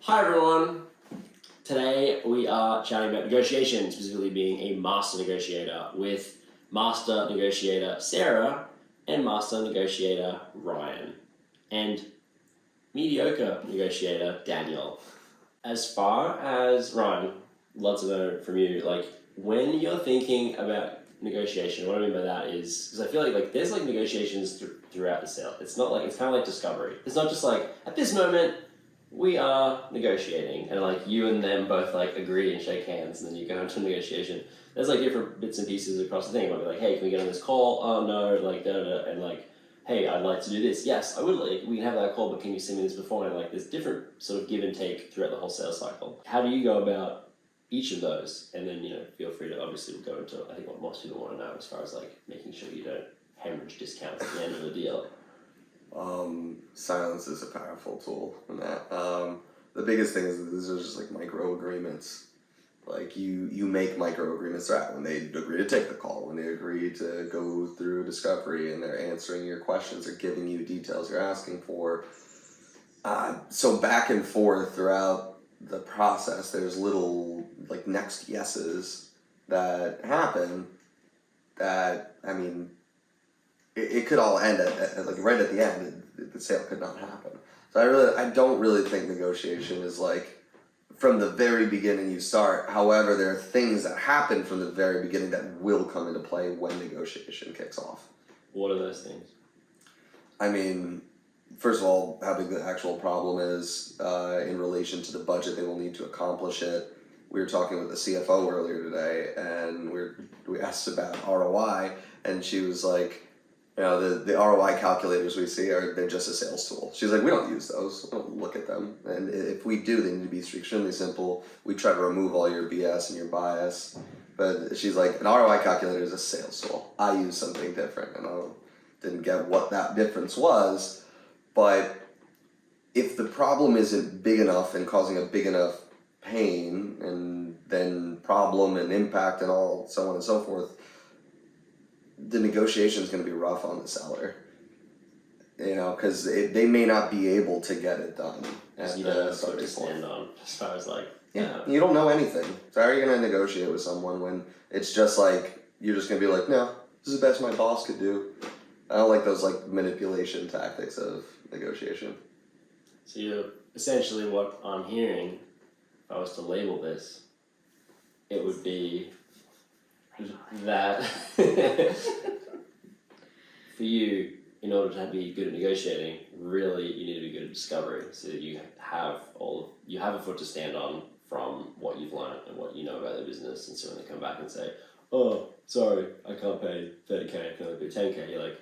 Hi everyone! Today we are chatting about negotiation, specifically being a master negotiator with master negotiator Sarah and master negotiator Ryan and mediocre negotiator Daniel. As far as Ryan, lots to know from you, like when you're thinking about negotiation, what I mean by that is, because I feel like there's like negotiations throughout the sale. It's not like, it's kind of like discovery. It's not just like, at this moment, we are negotiating, and like you and them both like agree and shake hands, and then you go into negotiation. There's like different bits and pieces across the thing. It might be like, hey, can we get on this call? Oh no, like da da da, and like, hey, I'd like to do this. Yes, I would like, we can have that call, but can you send me this before? And like, there's different sort of give and take throughout the whole sales cycle. How do you go about each of those? And then, feel free to obviously go into, I think what most people want to know as far as like making sure you don't hemorrhage discounts at the end of the deal. Silence is a powerful tool in that. The biggest thing is that these are just like micro agreements. Like you make micro agreements right when they agree to take the call, when they agree to go through discovery and they're answering your questions or giving you details you're asking for. So back and forth throughout the process, there's little like next yeses that happen that, I mean, it could all end at like right at the end. The sale could not happen. So I don't really think negotiation is like from the very beginning you start. However, there are things that happen from the very beginning that will come into play when negotiation kicks off. What are those things? I mean, first of all, how big the actual problem is in relation to the budget they will need to accomplish it. We were talking with the CFO earlier today, and we asked about ROI, and she was like, the ROI calculators we see they're just a sales tool. She's like, we don't use those. We don't look at them. And if we do, they need to be extremely simple. We try to remove all your BS and your bias. But she's like, an ROI calculator is a sales tool. I use something different. And I didn't get what that difference was. But if the problem isn't big enough and causing a big enough pain, and then problem and impact and all so on and so forth, the negotiation is going to be rough on the seller, because they may not be able to get it done. You don't have foot to stand on, as far as like... Yeah, you don't know anything. So how are you going to negotiate with someone when it's just like, you're just going to be like, no, this is the best my boss could do. I don't like those like manipulation tactics of negotiation. So you're essentially, what I'm hearing, if I was to label this, it would be that for you, in order to be good at negotiating, really you need to be good at discovery, so that you have a foot to stand on from what you've learned and what you know about the business. And so when they come back and say, oh, sorry, I can't pay 30K, I can only pay 10K, you're like,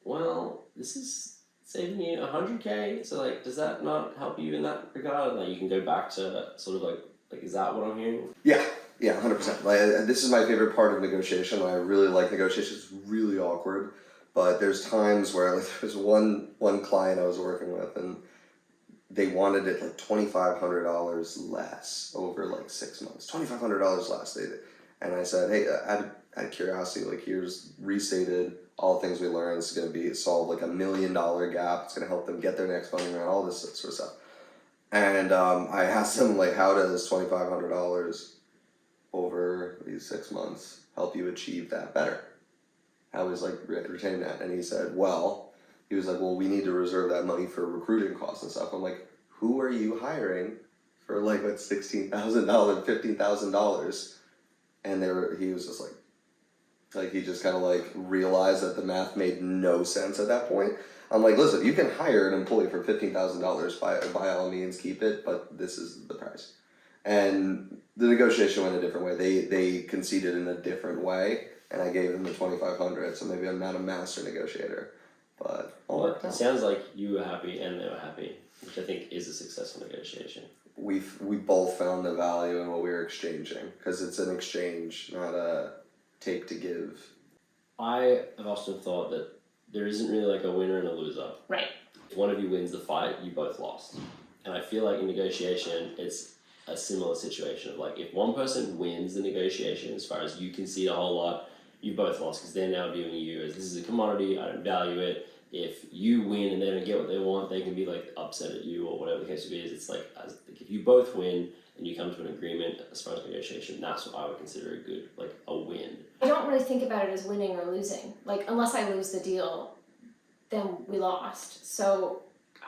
well, this is saving you 100K, so like, does that not help you in that regard? Like, you can go back to sort of like is that what I'm hearing? Yeah, 100%. This is my favorite part of negotiation. I really like negotiation. It's really awkward, but there's times where there's one client I was working with, and they wanted it like $2,500 less over like 6 months. $2,500 less. And I said, hey, out of curiosity, like here's restated all the things we learned. It's going to be solve like $1 million gap. It's going to help them get their next funding round. All this sort of stuff. And I asked him, like, how does $2,500 over these 6 months help you achieve that better? How is like retain that? And he said, well, we need to reserve that money for recruiting costs and stuff. I'm like, who are you hiring for like what, $16,000, $15,000? And he was just like he just kind of like realized that the math made no sense at that point. I'm like, listen, you can hire an employee for $15,000 by all means, keep it, but this is the price. And the negotiation went a different way. They conceded in a different way, and I gave them the $2,500. So maybe I'm not a master negotiator, but it sounds like you were happy and they were happy, which I think is a successful negotiation. We both found the value in what we were exchanging, because it's an exchange, not a take to give. I have often thought that there isn't really like a winner and a loser. Right. If one of you wins the fight, you both lost. And I feel like in negotiation, it's a similar situation of like, if one person wins the negotiation, as far as you concede a whole lot, you both lost, because they're now viewing you as, this is a commodity, I don't value it, if you win and they don't get what they want, they can be like upset at you or whatever the case may be. It's like if you both win and you come to an agreement as far as negotiation, that's what I would consider a good, like a win. I don't really think about it as winning or losing. Like, unless I lose the deal, then we lost. So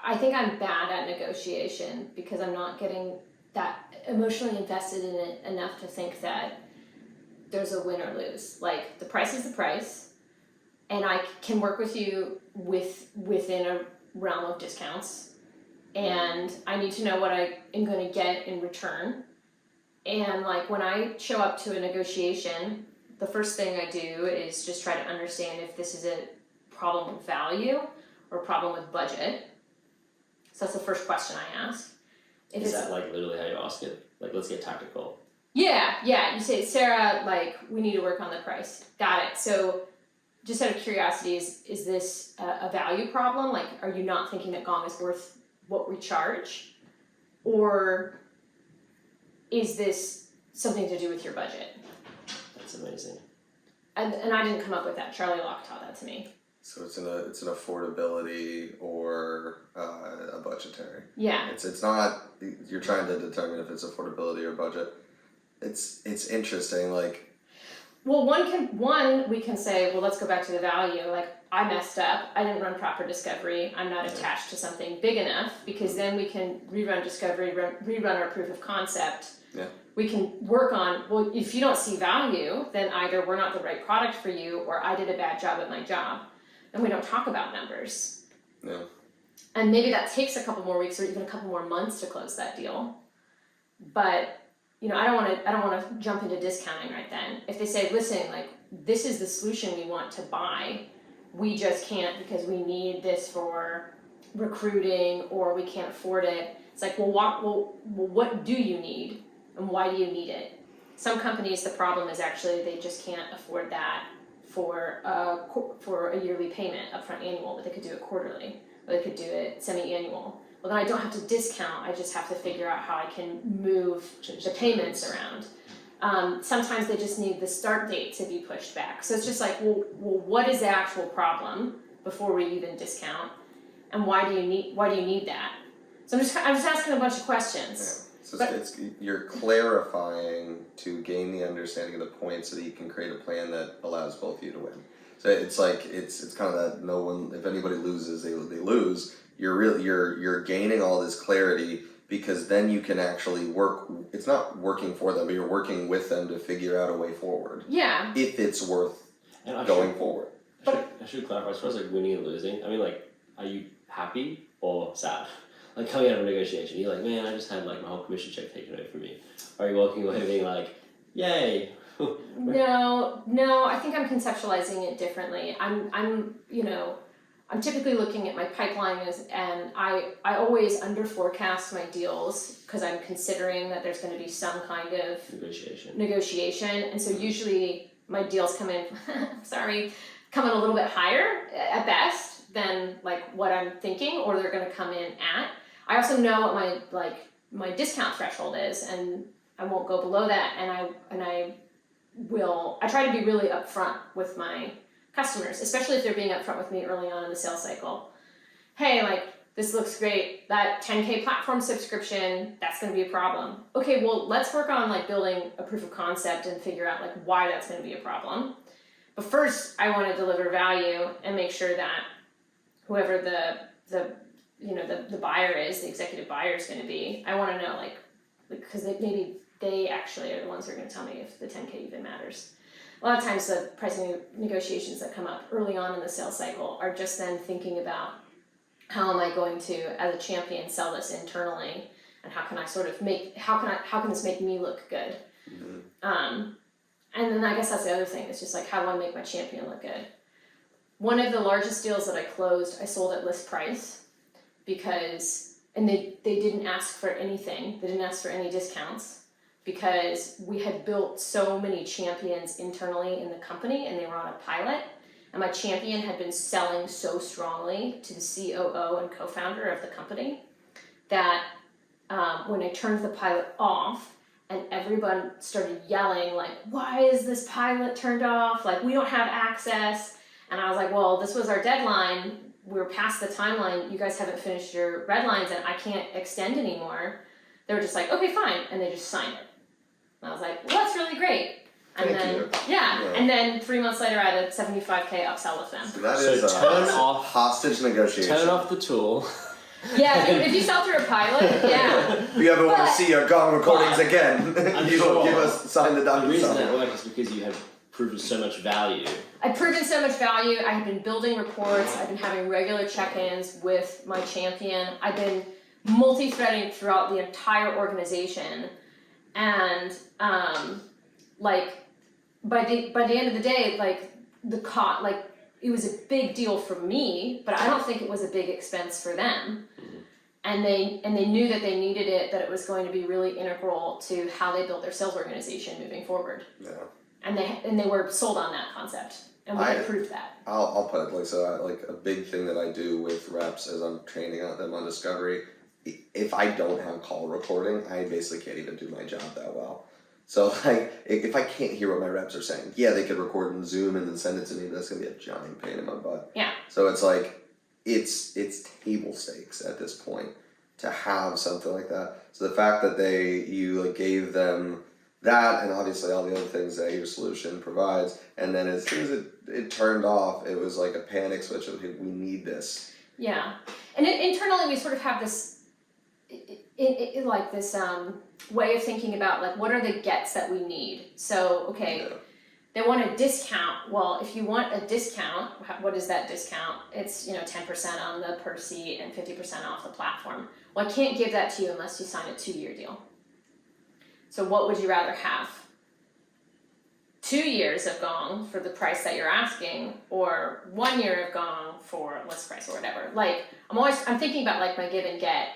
I think I'm bad at negotiation because I'm not getting that emotionally invested in it enough to think that there's a win or lose. Like, the price is the price, and I can work with you within a realm of discounts, and I need to know what I am going to get in return. And like, when I show up to a negotiation, the first thing I do is just try to understand if this is a problem with value or a problem with budget. So that's the first question I ask. Is that like literally how you ask it? Like, let's get tactical. Yeah. You say, Sarah, like, we need to work on the price. Got it. So just out of curiosity, is this a value problem? Like, are you not thinking that Gong is worth what we charge? Or is this something to do with your budget? That's amazing. And I didn't come up with that. Charlie Locke taught that to me. So it's an affordability or a budgetary. Yeah. It's not, you're trying to determine if it's affordability or budget. It's interesting, like. Well, one we can say, well, let's go back to the value. Like, I messed up. I didn't run proper discovery. I'm not attached to something big enough, because then we can rerun discovery, rerun our proof of concept. Yeah. We can work on, well, if you don't see value, then either we're not the right product for you, or I did a bad job at my job. And we don't talk about numbers. Yeah. And maybe that takes a couple more weeks or even a couple more months to close that deal. But, you know, I don't want to jump into discounting right then. If they say, listen, like, this is the solution we want to buy, we just can't because we need this for recruiting, or we can't afford it. It's like, well, what do you need, and why do you need it? Some companies, the problem is actually they just can't afford that for a yearly payment, upfront annual, but they could do it quarterly, or they could do it semi-annual. Well, then I don't have to discount, I just have to figure out how I can move the payments around. Sometimes they just need the start date to be pushed back. So it's just like, well, what is the actual problem before we even discount, and why do you need that? So I'm just asking a bunch of questions. Yeah. So you're clarifying to gain the understanding of the point so that you can create a plan that allows both of you to win. So it's like it's kind of that, no one, if anybody loses, they lose. You're gaining all this clarity, because then you can actually work. It's not working for them, but you're working with them to figure out a way forward. Yeah. If it's worth going forward. I should clarify, as far as like winning and losing, I mean, like, are you happy or sad? Like, coming out of a negotiation, you're like, man, I just had like my whole commission check taken away from me. Or are you walking away being like, yay? No, I think I'm conceptualizing it differently. I'm typically looking at my pipeline and I always under forecast my deals, because I'm considering that there's going to be some kind of negotiation. And so usually my deals come in a little bit higher at best than like what I'm thinking, or they're going to come in at. I also know what my discount threshold is, and I won't go below that, and I try to be really upfront with my customers, especially if they're being upfront with me early on in the sales cycle. Hey, like, this looks great, that 10K platform subscription, that's going to be a problem. Okay, well, let's work on like building a proof of concept and figure out like why that's going to be a problem. But first, I want to deliver value and make sure that whoever the buyer is, the executive buyer is going to be, I want to know, like because maybe they actually are the ones who are going to tell me if the 10K even matters. A lot of times the pricing negotiations that come up early on in the sales cycle are just then thinking about, how am I going to, as a champion, sell this internally, and how can this make me look good? Mm-hmm. And then I guess that's the other thing, it's just like, how do I make my champion look good? One of the largest deals that I closed, I sold at list price, and they didn't ask for anything, they didn't ask for any discounts, because we had built so many champions internally in the company, and they were on a pilot, and my champion had been selling so strongly to the COO and co-founder of the company that when I turned the pilot off, and everyone started yelling, like, why is this pilot turned off? Like, we don't have access. And I was like, well, this was our deadline. we're past the timeline, you guys haven't finished your red lines and I can't extend anymore, they were just like, okay, fine, and they just signed it. And I was like, well, that's really great. And Thank then, you. yeah, Yeah. and then 3 months later I had a $75K upsell with them. So that So is a turn off- hostage negotiation. Turn off the tool. Yeah, if you sell through a pilot, yeah. If you ever want to But- see our gone recordings again, I'm you sure. give us sign the The reason document. that worked is because you have proven so much value. I've proven so much value. I have been building reports. I've been having regular check-ins with my champion. I've been multi-threading throughout the entire organization, and like by the end of the day, like it was a big deal for me, but I don't think it was a big expense for them. And they knew that they needed it, that it was going to be really integral to how they built their sales organization moving forward. Yeah. And they were sold on that concept, and we had proved that. I'll put it like so. Like a big thing that I do with reps as I'm training them on discovery. If I don't have call recording, I basically can't even do my job that well. So like, if I can't hear what my reps are saying, yeah, they could record in Zoom and then send it to me, but that's gonna be a giant pain in my butt. Yeah. So it's like, it's table stakes at this point to have something like that. So the fact that you like gave them that, and obviously all the other things that your solution provides, and then as soon as it turned off, it was like a panic switch of, hey, we need this. Yeah, and internally we sort of have this, like this way of thinking about like what are the gets that we need. So okay, Yeah. they want a discount. Well, if you want a discount, what is that discount? It's 10% on the per seat and 50% off the platform. Well, I can't give that to you unless you sign a 2-year deal. So what would you rather have? 2 years of Gong for the price that you're asking, or 1 year of Gong for list price or whatever. Like I'm thinking about like my give and get,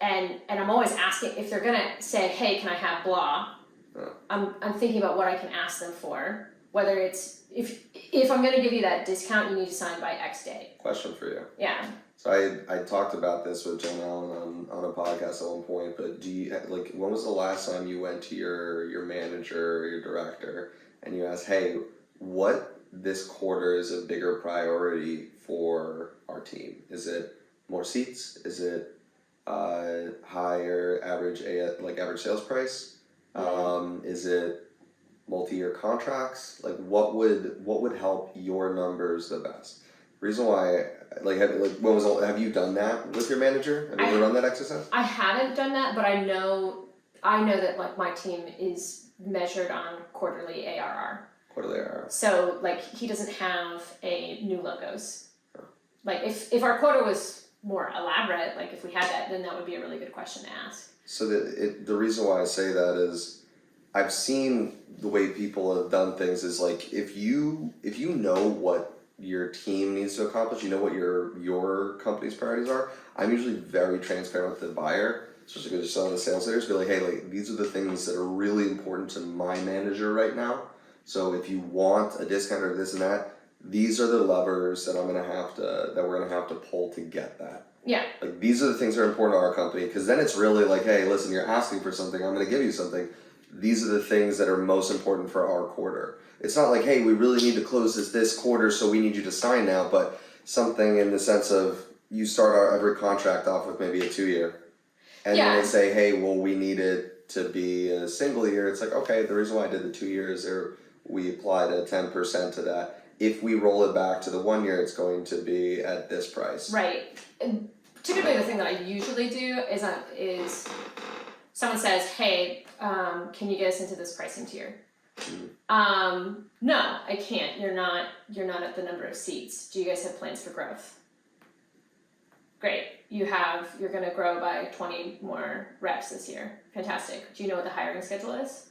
and I'm always asking if they're gonna say, hey, can I have blah? Yeah. I'm thinking about what I can ask them for. Whether it's if I'm gonna give you that discount, you need to sign by X day. Question for you. Yeah. So I talked about this with Jen Allen on a podcast at one point, but do you like when was the last time you went to your manager or your director and you asked, hey, what this quarter is a bigger priority for our team? Is it more seats? Is it higher average sales price? Is it multi-year contracts? Like what would help your numbers the best? Reason why, have you done that with your manager? Have you ever run that exercise? I haven't done that, but I know that like my team is measured on quarterly ARR. Quarterly ARR. So like he doesn't have a new logos. Like if our quota was more elaborate, like if we had that, then that would be a really good question to ask. So the reason why I say that is I've seen the way people have done things is like if you know what your team needs to accomplish, you know what your company's priorities are. I'm usually very transparent with the buyer, especially because you're selling to sales leaders, be like, hey, like these are the things that are really important to my manager right now. So if you want a discount or this and that, these are the levers that we're gonna have to pull to get that. Yeah. Like these are the things that are important to our company, because then it's really like, hey, listen, you're asking for something, I'm gonna give you something. These are the things that are most important for our quarter. It's not like, hey, we really need to close this quarter, so we need you to sign now, but something in the sense of you start every contract off with maybe a 2-year. And then they say, hey, well, we need it to be a single year. It's like, okay, the reason why I did the 2 years there, we applied a 10% to that. If we roll it back to the 1 year, it's going to be at this price. Right. And typically the thing that I usually do is someone says, hey, can you get us into this pricing tier? No, I can't. You're not at the number of seats. Do you guys have plans for growth? Great. You're gonna grow by 20 more reps this year. Fantastic. Do you know what the hiring schedule is?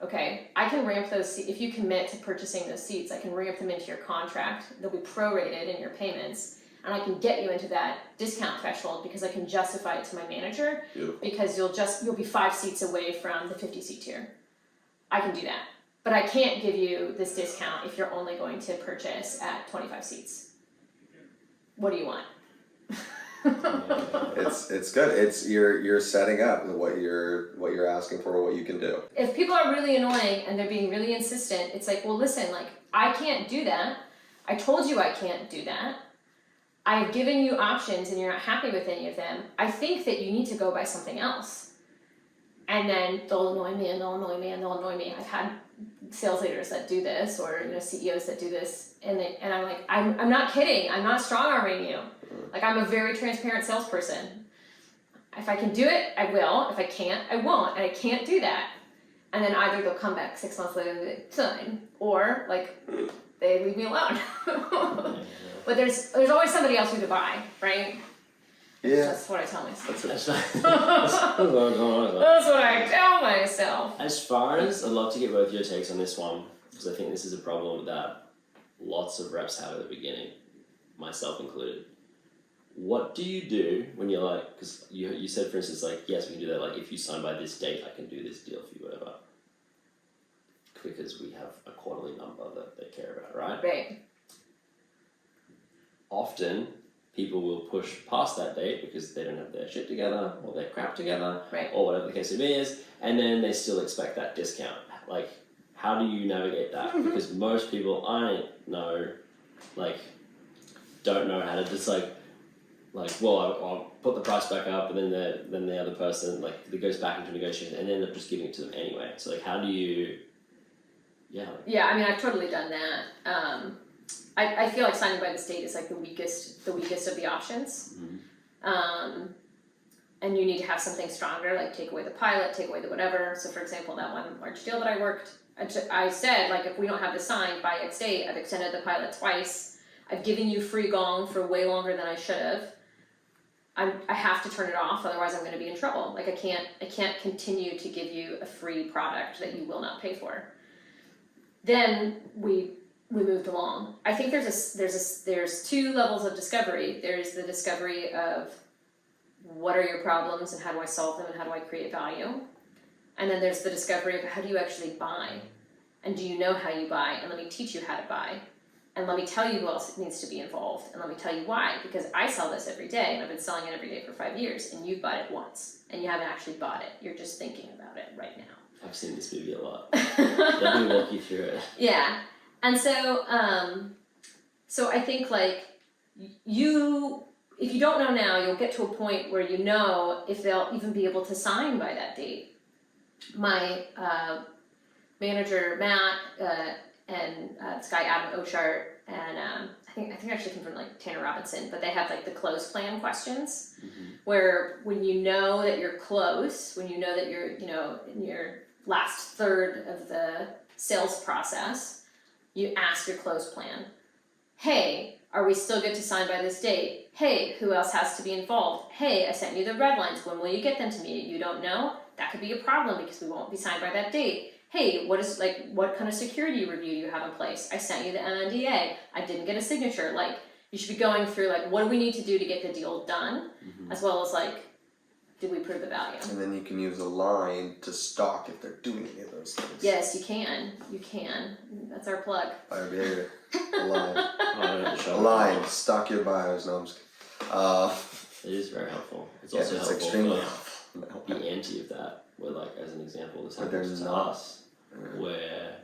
Okay, I can ramp those if you commit to purchasing those seats, I can ramp them into your contract. They'll be prorated in your payments, and I can get you into that discount threshold because I can justify it to my manager. Beautiful. Because you'll be 5 seats away from the 50 seat tier. I can do that. But I can't give you this discount if you're only going to purchase at 25 seats. What do you want? It's good. It's you're setting up what you're asking for, what you can do. If people are really annoying and they're being really insistent, it's like, well, listen, like I can't do that. I told you I can't do that. I have given you options and you're not happy with any of them. I think that you need to go buy something else. And then they'll annoy me and they'll annoy me and they'll annoy me. I've had sales leaders that do this, or CEOs that do this, and I'm like, I'm not kidding. I'm not strong arming you. Like, I'm a very transparent salesperson. If I can do it, I will. If I can't, I won't. And I can't do that. And then either they'll come back 6 months later and be like, fine, or like they leave me alone. But there's always somebody else who to buy, right? Yeah. That's what I tell myself. That's That's what I tell myself. As far as, I'd love to get both your takes on this one, because I think this is a problem that lots of reps have at the beginning, myself included. What do you do when you're like, because you said, for instance, like, yes, we can do that, like, if you sign by this date, I can do this deal for you, whatever. Because we have a quarterly number that they care about, right? Right. Often, people will push past that date because they don't have their shit together, or their crap together, Right. or whatever the case may be is, and then they still expect that discount. Like, how do you navigate that? Because most people I know, like, don't know how to just well, I'll put the price back up, and then the other person, like, it goes back into negotiation, and they end up just giving it to them anyway. So, like, how do you, Yeah, I mean, I've totally done that. I feel like signing by this date is like the weakest of the options. Mm-hmm. And you need to have something stronger, like take away the pilot, take away the whatever. So for example, that one large deal that I worked, I said, like, if we don't have this signed by X date, I've extended the pilot twice. I've given you free gong for way longer than I should have. I have to turn it off, otherwise I'm going to be in trouble. Like, I can't continue to give you a free product that you will not pay for. Then we moved along. I think there's two levels of discovery. There's the discovery of what are your problems and how do I solve them and how do I create value? And then there's the discovery of how do you actually buy? And do you know how you buy? And let me teach you how to buy. And let me tell you who else needs to be involved. And let me tell you why. Because I sell this every day and I've been selling it every day for 5 years, and you've bought it once and you haven't actually bought it. You're just thinking about it right now. I've seen this movie a lot. Let me walk you through it. Yeah. And so I think, like, if you don't know now, you'll get to a point where you know if they'll even be able to sign by that date. My manager, Matt, and this guy, Adam Oshart, and I think actually came from, like, Tanner Robinson, but they have, like, the close plan questions, where when you know that you're close, when you know that you're, in your last third of the sales process, you ask your close plan. Hey, are we still good to sign by this date? Hey, who else has to be involved? Hey, I sent you the red lines. When will you get them to me? You don't know? That could be a problem because we won't be signed by that date. Hey, what kind of security review do you have in place? I sent you the NDA. I didn't get a signature. Like, you should be going through, like, what do we need to do to get the deal done? As well as, like, did we prove the value? And then you can use a line to stalk if they're doing any of those things. Yes, you can. You can. That's our plug. Buyer behavior. A line. A Line. Stalk your buyers. No, I'm just kidding. It is very helpful. It's Yeah, also it's helpful extremely for helpful. the anti of that, where, like, as an example, this But they're happens to not. us, where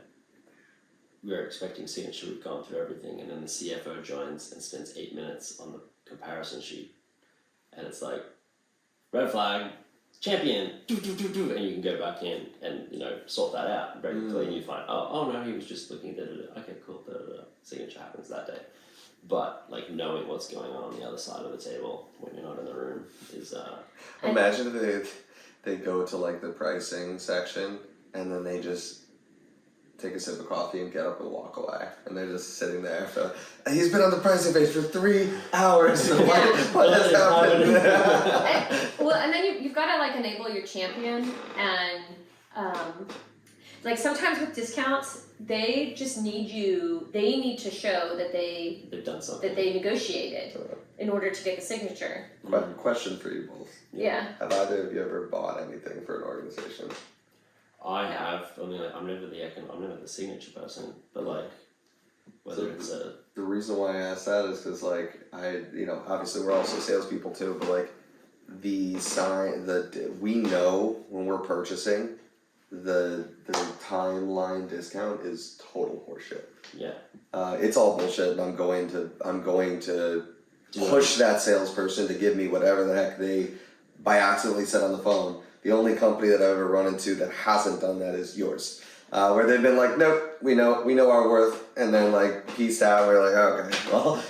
we're expecting signature, we've gone through everything, and then the CFO joins and spends 8 minutes on the comparison sheet, and it's like, red flag, champion, and you can go back in and, sort that out very quickly, and you find, oh no, he was just looking at it, okay, cool, signature happens that day. But, like, knowing what's going on the other side of the table when you're not in the room is Imagine if they go to, like, the pricing section and then they just take a sip of coffee and get up and walk away, and they're just sitting there for, he's been on the pricing page for 3 hours. What has happened? And then you've got to, like, enable your champion, and like, sometimes with discounts, they just need to show that they've done something, that they negotiated in order to get the signature. Question for you both. Yeah. Have either of you ever bought anything for an organization? I have. I mean, I'm never the signature person, but, like, whether it's a. The reason why I asked that is because, like, obviously we're also salespeople too, but, like, we know when we're purchasing, the timeline discount is total horseshit. Yeah. It's all bullshit, and I'm going to push that salesperson to give me whatever the heck they by accidentally said on the phone. The only company that I've ever run into that hasn't done that is yours. Where they've been like, nope, we know our worth, and then like peace out. We're like, okay, well,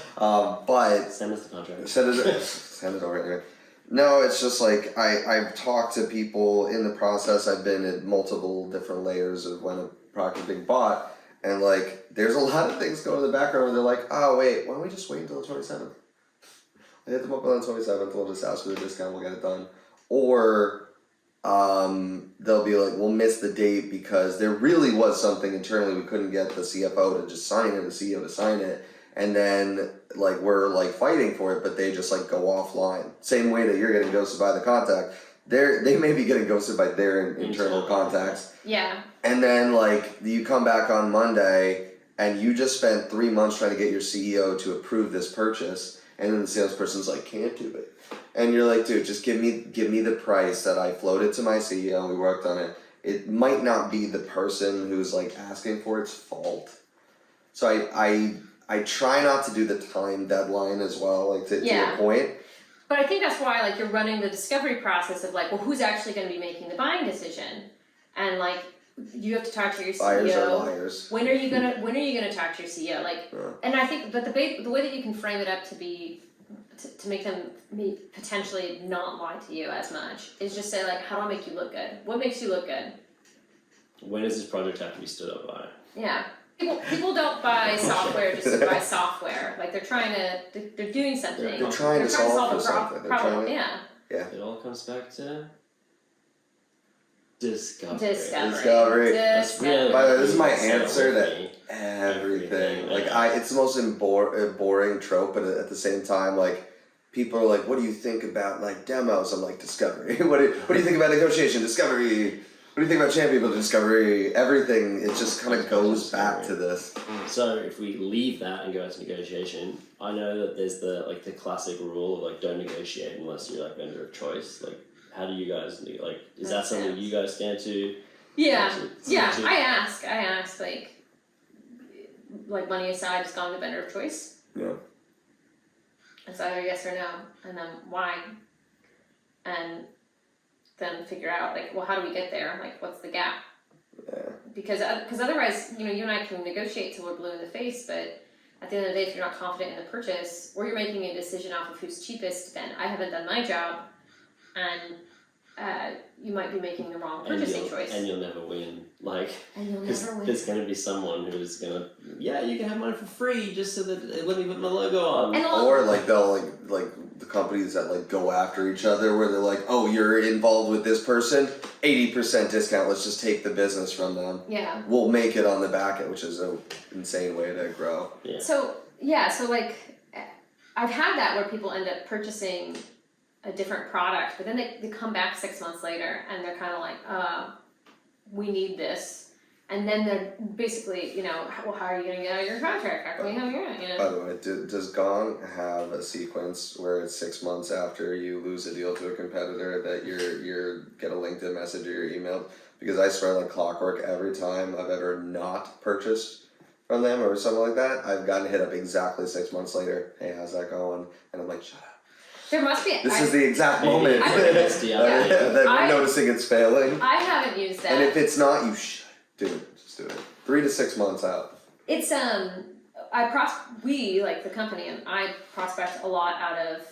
but Send us the contract. send it over anyway. No, it's just like I've talked to people in the process. I've been at multiple different layers of when a product is being bought, and like there's a lot of things going in the background where they're like, oh wait, why don't we just wait until the 27th? I hit them up on the 27th. We'll just ask for the discount. We'll get it done. Or they'll be like, we'll miss the date because there really was something internally we couldn't get the CFO to just sign it, the CEO to sign it, and then like we're like fighting for it, but they just like go offline. Same way that you're getting ghosted by the contact, they may be getting ghosted by their internal contacts. Yeah. And then like you come back on Monday and you just spent 3 months trying to get your CEO to approve this purchase, and then the salesperson's like, can't do it. And you're like, dude, just give me the price that I floated to my CEO. We worked on it. It might not be the person who's like asking for its fault. So I try not to do the time deadline as well, like to your point. But I think that's why like you're running the discovery process of like, well, who's actually going to be making the buying decision, and like you have to talk to your CEO. Buyers are liars. When are you gonna talk to your CEO? Like, and I think, but the way that you can frame it up to be to make them potentially not lie to you as much is just say like, how do I make you look good? What makes you look good? When does this project have to be stood up by? Yeah. People don't buy software just to buy software. Like they're doing something. They're trying to solve for something. Problem. Yeah. It all comes back to discovery. Discovery. Really by the way, this is my answer to everything. Like it's the most boring trope, but at the same time, like people are like, "What do you think about like demos?" I'm like, "Discovery." what do you think about negotiation? Discovery. What do you think about champion people? Discovery. Everything. It just kind of goes back to this. So if we leave that and go into negotiation, I know that there's the classic rule of like don't negotiate unless you're like vendor of choice. Like, how do you guys like? Is that something you guys stand to? Yeah. I ask like money aside, just gone to vendor of choice. Yeah. It's either yes or no, and then why, and then figure out like, well, how do we get there? Like, what's the gap? Yeah. Because otherwise, you and I can negotiate till we're blue in the face, but at the end of the day, if you're not confident in the purchase, or you're making a decision off of who's cheapest, then I haven't done my job, and you might be making the wrong purchasing choice. And you'll never win. Like, and you'll because never win. there's going to be someone who's going to, you can have mine for free just so that let me put my logo on. Or like they'll like the companies that like go after each other where they're like, oh, you're involved with this person, 80% discount, let's just take the business from them. Yeah. We'll make it on the back end, which is an insane way to grow. Yeah. So like I've had that where people end up purchasing a different product, but then they come back 6 months later and they're kind of like, we need this. And then they're basically, well, how are you going to get out of your contract? How can we have your own? By the way, does Gong have a sequence where it's 6 months after you lose a deal to a competitor that you're get a LinkedIn message or you're emailed? Because I swear like clockwork, every time I've ever not purchased from them or something like that, I've gotten hit up exactly 6 months later. Hey, how's that going? And I'm like, shut up. There must be. This is the exact moment that we're noticing it's failing. I haven't used that. And if it's not, you should do it. Just do it. 3 to 6 months out. It's we like the company and I prospect a lot out of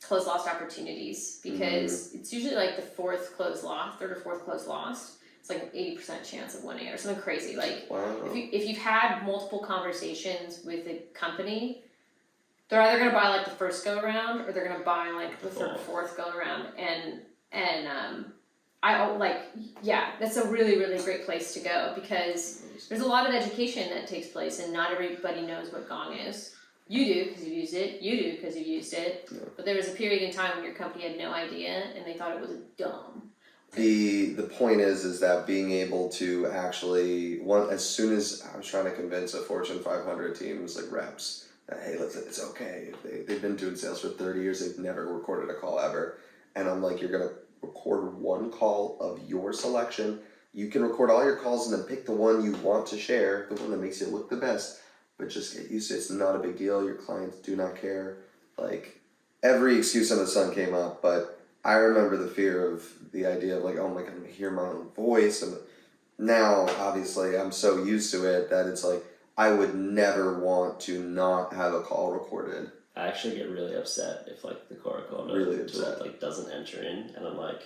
close lost opportunities because it's usually like the third or fourth close lost. It's like an 80% chance of winning or something crazy. Like if you've had multiple conversations with a company, they're either gonna buy like the first go around or they're gonna buy like the third or fourth go around, and that's a really, really great place to go because there's a lot of education that takes place and not everybody knows what Gong is. You do because you've used it, you do because you've used it, but there was a period in time when your company had no idea and they thought it was dumb. The point is that being able to actually as soon as I was trying to convince a Fortune 500 teams like reps that hey, listen, it's okay. They've been doing sales for 30 years, they've never recorded a call ever. And I'm like, you're gonna record one call of your selection. You can record all your calls and then pick the one you want to share, the one that makes you look the best. But just get used to it. It's not a big deal. Your clients do not care. like every excuse under the sun came up, but I remember the fear of the idea of like, oh my god, I'm gonna hear my own voice, and now obviously I'm so used to it that it's like I would never want to not have a call recorded. I actually get really upset if like the call recorder Really tool, upset. like doesn't enter in, and I'm like,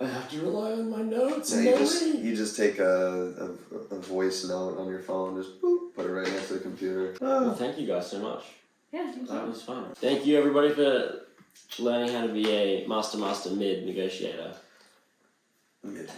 I have to rely on my notes So and memory. you just take a voice note on your phone, just boop, put it right next to the computer. Well, thank you guys so much. Yeah, thank That you. was fun. Thank you everybody for learning how to be a master mid negotiator. Mid.